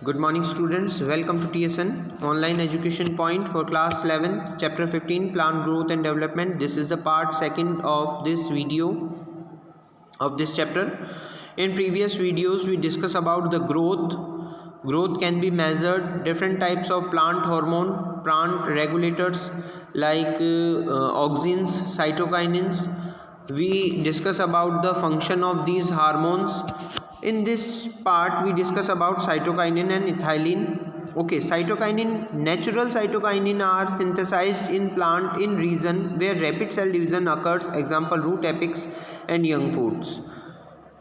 Good morning students, welcome to TSN online education point for class 11 chapter 15 plant growth and development. This is the part second of this video of this chapter. In previous videos we discuss about the growth can be measured, different types of plant hormone, plant regulators like auxins, cytokinins. We discuss about the function of these hormones. In this part we discuss about cytokinin and ethylene. Okay, cytokinin, natural cytokinin are synthesized in plant in region where rapid cell division occurs, example root apex and young fruits.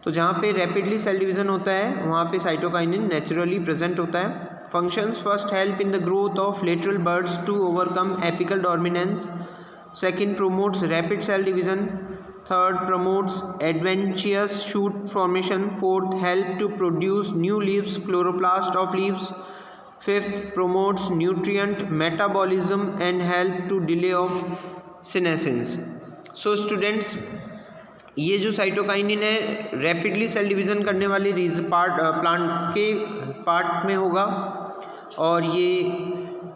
तो जहाँ पे rapidly cell division होता है वहाँ पे cytokinin naturally present होता है. Functions first help in the growth of lateral buds to overcome apical dominance. Second promotes rapid cell division. Third promotes adventitious shoot formation. Fourth help to produce new leaves, chloroplast of leaves. Fifth promotes nutrient metabolism and help to delay of senescence. So students, ये जो cytokinin है rapidly cell division करने वाले plant के part में होगा और ये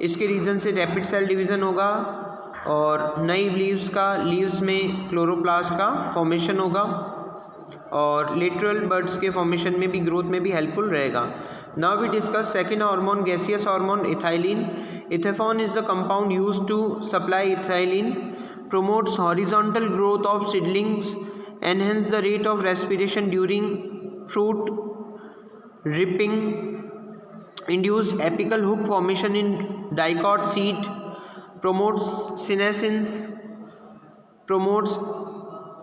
इसके रीज़न से रैपिड सेल डिवीज़न होगा और नई लीव्स में क्लोरोप्लास्ट का फॉर्मेशन होगा और लेटरल बर्ड्स के फॉर्मेशन में भी ग्रोथ में भी हेल्पफुल रहेगा. Now we discuss second hormone, gaseous hormone ethylene. Ethephon is the compound used to supply ethylene. promotes horizontal growth of seedlings, enhance the rate of respiration during fruit ripening, induce apical hook formation in dicot seed, promotes senescence, promotes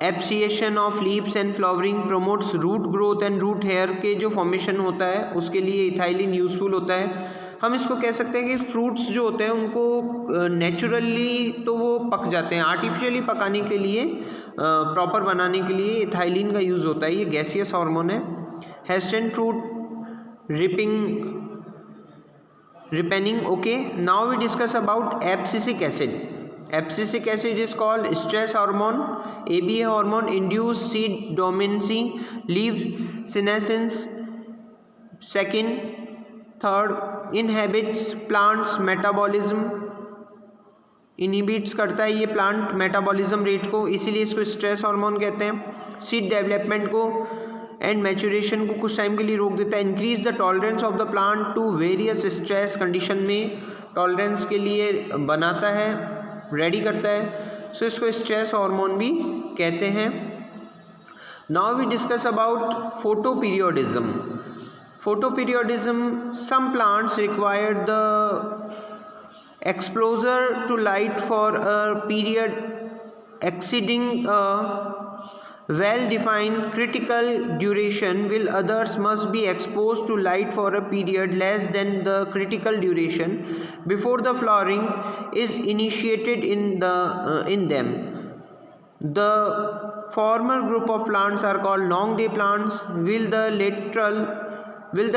abscission of leaves and flowering, promotes root growth and root hair के जो formation होता है उसके लिए ethylene useful होता है. हम इसको कह सकते हैं कि फ्रूट्स जो होते हैं उनको नेचुरली तो वो पक जाते हैं, आर्टिफिशियली पकाने के लिए प्रॉपर बनाने के लिए इथाइलिन का यूज़ होता है. ये गैसियस हार्मोन है. Hastens fruit ripening. Okay, now we discuss about abscisic acid. Abscisic acid is called stress hormone. ABA hormone induce seed dormancy, leaf senescence. Second, third, inhibits plants metabolism. Inhibits करता है ये plant metabolism rate को, इसीलिए इसको stress hormone कहते हैं. Seed development को and maturation को कुछ टाइम के लिए रोक देता है. Increase the tolerance of the plant to various stress condition में टॉलरेंस के लिए बनाता है, रेडी करता है. सो इसको स्ट्रेस हार्मोन भी कहते हैं. Now we discuss about photoperiodism. Photoperiodism, some plants require the exposure to light for a period exceeding a well-defined critical duration, while others must be exposed to light for a period less than the critical duration before the flowering is initiated in them. The former group of plants are called long day plants, while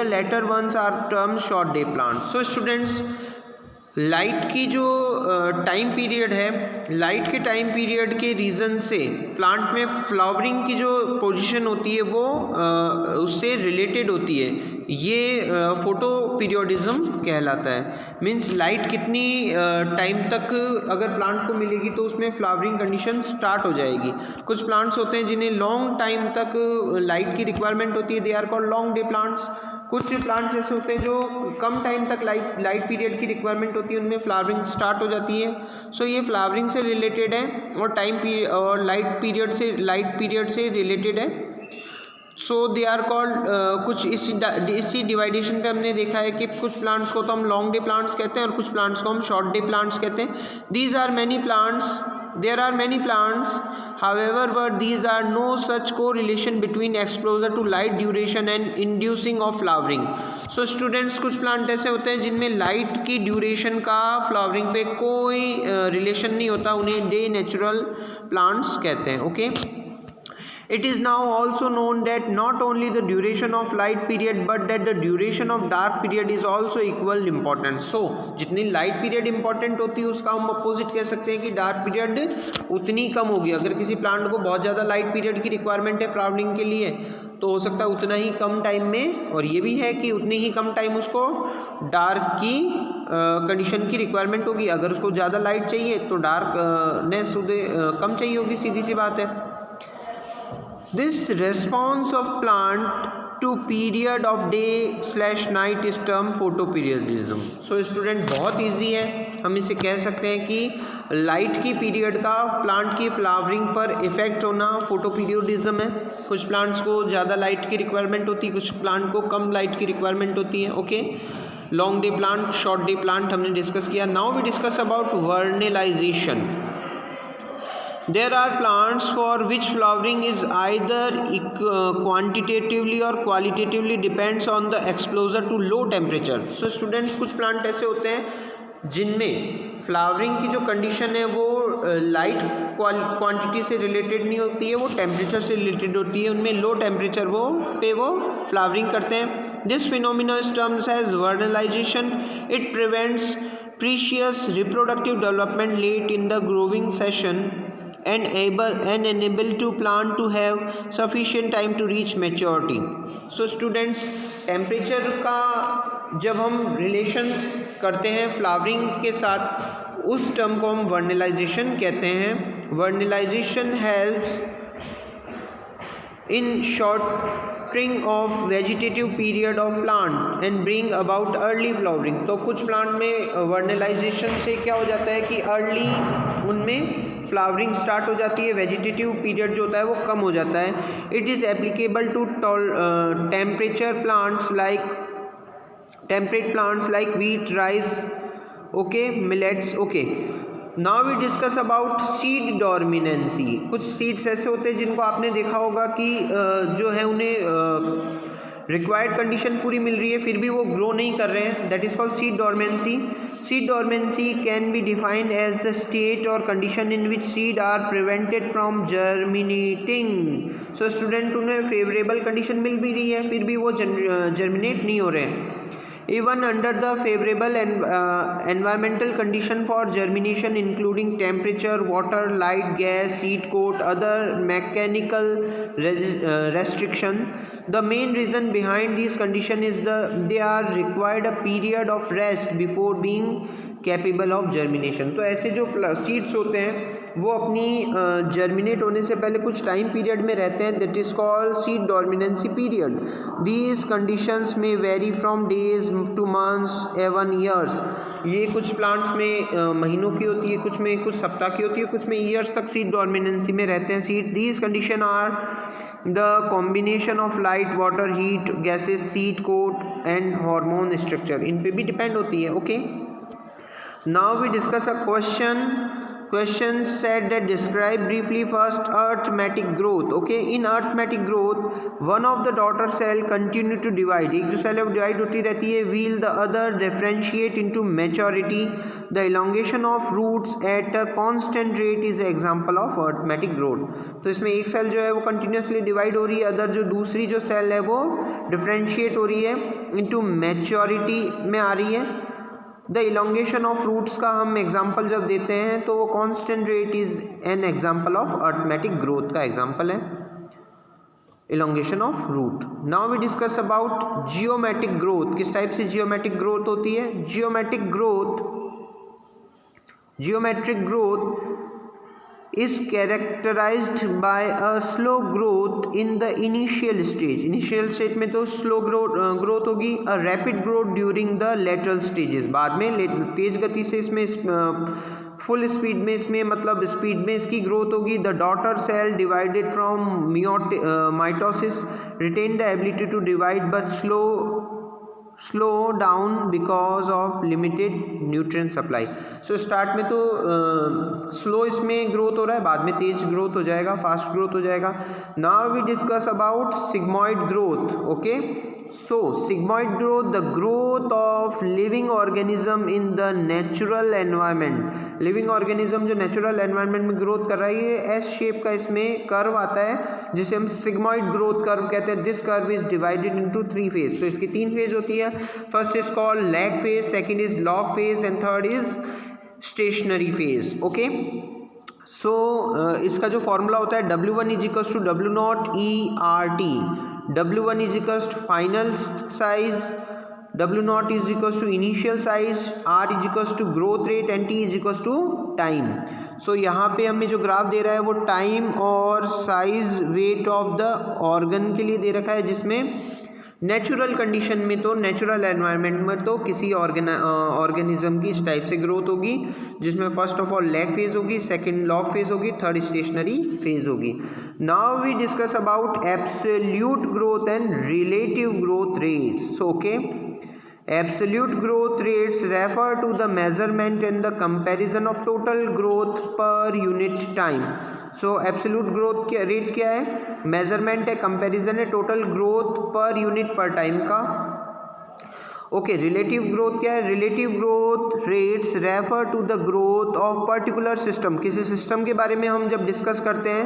the latter ones are termed short day plants. So students, light की जो time period है, light के time period के reason से plant में flowering की जो position होती है वो उससे रिलेटेड होती है. ये फोटो पीरियोडिज्म कहलाता है. मीन्स लाइट कितनी टाइम तक अगर प्लांट को मिलेगी तो उसमें फ्लावरिंग कंडीशन स्टार्ट हो जाएगी. कुछ प्लांट्स होते हैं जिन्हें लॉन्ग टाइम तक लाइट की रिक्वायरमेंट होती है, they are called long day plants. कुछ प्लांट्स ऐसे होते हैं जो कम टाइम तक लाइट पीरियड की रिक्वायरमेंट होती है, उनमें फ्लावरिंग स्टार्ट हो जाती है. सो ये फ्लावरिंग से रिलेटेड है और टाइम पीरियड और लाइट पीरियड से रिलेटेड है. सो दे आर कॉल्ड कुछ इसी डिवाइडेशन पे हमने देखा है कि कुछ प्लांट्स को तो हम लॉन्ग डे प्लांट्स कहते हैं और कुछ प्लांट्स को हम शॉर्ट डे प्लांट्स कहते हैं. These are many plants, there are many plants, however, but these are no such correlation between exposure to light duration and inducing of flowering. So students, कुछ plant ऐसे होते हैं जिनमें light की duration का flowering पे कोई रिलेशन नहीं होता, उन्हें डे नेचुरल प्लांट्स कहते हैं. Okay, It is now also known that not only the duration of light period but that the duration of dark period is also equal important. So जितनी light period important होती है उसका हम opposite कह सकते हैं कि dark period उतनी कम होगी. अगर किसी प्लांट को बहुत ज़्यादा light period की रिक्वायरमेंट है फ्लावरिंग के लिए तो हो सकता है उतना ही कम टाइम में, और ये भी है कि उतनी ही कम टाइम उसको डार्क की कंडीशन की रिक्वायरमेंट होगी। अगर उसको ज़्यादा लाइट चाहिए तो डार्कनेस कम चाहिए होगी, सीधी सी बात है। This response of plant to period of day night is term photoperiodism. So student बहुत इजी है, हम इसे कह सकते हैं कि लाइट की पीरियड का प्लांट की फ्लावरिंग पर इफेक्ट होना फोटोपीरियडिज्म है। कुछ प्लांट्स को ज़्यादा लाइट की रिक्वायरमेंट होती है, कुछ प्लांट को कम लाइट की रिक्वायरमेंट होती है। Okay, long day plant, short day plant हमने डिस्कस किया। Now we discuss about vernalization. There are plants for which flowering is either quantitatively or qualitatively depends on the exposure to low temperature. So students, कुछ plant ऐसे होते हैं जिनमें flowering की जो condition है वो लाइट क्वांटिटी से रिलेटेड नहीं होती है, वो टेम्परेचर से रिलेटेड होती है। उनमें लो टेम्परेचर वो फ्लावरिंग करते हैं। This phenomena is terms as vernalization. It prevents precocious reproductive development late in the growing season and enable to plant to have sufficient time to reach maturity. So students, temperature का जब हम relation करते हैं flowering के साथ, उस term को हम वर्नलाइजेशन कहते हैं। Vernalization helps in shortening of vegetative period of plant and bring about early flowering. तो कुछ प्लांट में वर्नलाइजेशन से क्या हो जाता है कि अर्ली उनमें फ्लावरिंग स्टार्ट हो जाती है, वेजिटेटिव पीरियड जो होता है वो कम हो जाता है। It is applicable to temperate plants like wheat, rice, okay, millets. Okay, now we discuss about seed dominancy. कुछ सीड्स ऐसे होते हैं जिनको आपने देखा होगा कि जो है उन्हें रिक्वायर्ड कंडीशन पूरी मिल रही है फिर भी वो ग्रो नहीं कर रहे हैं, that is called seed dormancy. Seed dormancy can be defined as the state और condition in which seed are prevented from germinating. So student, उन्हें फेवरेबल कंडीशन मिल भी रही है फिर भी वो जर्मिनेट नहीं हो रहे हैं। Even under the favorable environmental condition for germination including temperature, water, light, gas, seed coat, other mechanical restriction, the main reason behind these condition is they are required a period of rest before being capable of germination. तो ऐसे जो seeds होते हैं वो अपनी germinate होने से पहले कुछ टाइम पीरियड में रहते हैं, that is called seed dominancy period. These conditions में vary from days to months even years. ये कुछ प्लांट्स में महीनों की होती है, कुछ में कुछ सप्ताह की होती है, कुछ में ईयर्स तक सीड डोमिनेंसी में रहते हैं seed. These condition are the combination of light, water, heat, gases, seed coat and hormone structure, इन पे भी डिपेंड होती है। Okay, now we discuss a question said that describe briefly first arithmetic growth. Okay, in arithmetic growth one of the daughter cell continue to divide, एक जो cell है वो divide होती रहती है, while the other differentiate into maturity. The elongation of roots at a constant rate is an example of arithmetic growth. तो इसमें एक cell जो है वो continuously divide हो रही है, अदर जो दूसरी जो cell है वो differentiate हो रही है into maturity में आ रही है। द इलोंगेशन ऑफ रूट्स का हम एग्जाम्पल जब देते हैं तो वो constant rate is an example of arithmetic growth का एग्जाम्पल है, elongation of root. Now we discuss about geometric growth. किस टाइप से जियोमेट्रिक ग्रोथ होती है? Geometric growth is characterized by a slow growth in the initial stage में तो slow growth होगी, a rapid growth during the lateral stages, बाद में तेज गति से इसमें फुल स्पीड में इसमें मतलब स्पीड में इसकी ग्रोथ होगी। The daughter cell divided from mitosis retain the ability to divide but slow down because of limited nutrient supply. So start में तो स्लो इसमें ग्रोथ हो रहा है, बाद में तेज ग्रोथ हो जाएगा, फास्ट ग्रोथ हो जाएगा। Now we discuss about sigmoid growth. Okay, so sigmoid growth, the growth of living organism in the natural environment. Living organism जो नेचुरल एनवायरनमेंट में ग्रोथ कर रहा है, ये एस शेप का इसमें कर्व आता है जिसे हम सिग्मॉइड ग्रोथ कर्व कहते हैं। This curve is divided into 3 phase. तो इसकी 3 फेज होती है। First is called lag phase, second is log phase and third is stationary phase. Okay, so इसका जो फॉर्मूला होता है W1 = W0 ERT। W1 is equals to final size, W0 is equals to initial size, R is equals to growth rate and T is equals to time. सो यहाँ पे हमें जो graph दे रहा है वो टाइम और size weight of the organ के लिए दे रखा है, जिसमें नेचुरल कंडीशन में तो नेचुरल एनवायरनमेंट में तो किसी ऑर्गेनिज्म की इस टाइप से ग्रोथ होगी, जिसमें first of all lag phase होगी, सेकंड लॉग फेज होगी, थर्ड स्टेशनरी फेज होगी. Now we discuss about absolute growth and relative growth rates. Okay, absolute growth rates refer to the measurement and the comparison of total growth per unit time. So absolute growth rate क्या है, measurement है, comparison है total growth per unit per time का. Okay, relative growth क्या है, relative growth rates refer to the growth of particular system. किसी system के बारे में हम जब डिस्कस करते हैं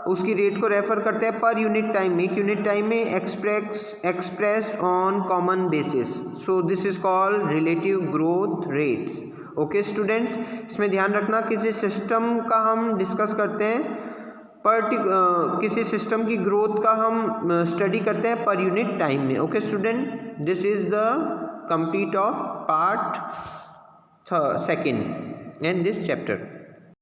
उसकी रेट को रेफर करते हैं पर यूनिट टाइम में, एक यूनिट टाइम में expressed on common basis. So this is called relative growth rates. Okay students, इसमें ध्यान रखना किसी सिस्टम का हम डिस्कस करते हैं, किसी सिस्टम की ग्रोथ का हम स्टडी करते हैं पर यूनिट टाइम में. Okay student, this is the complete of part second in this chapter.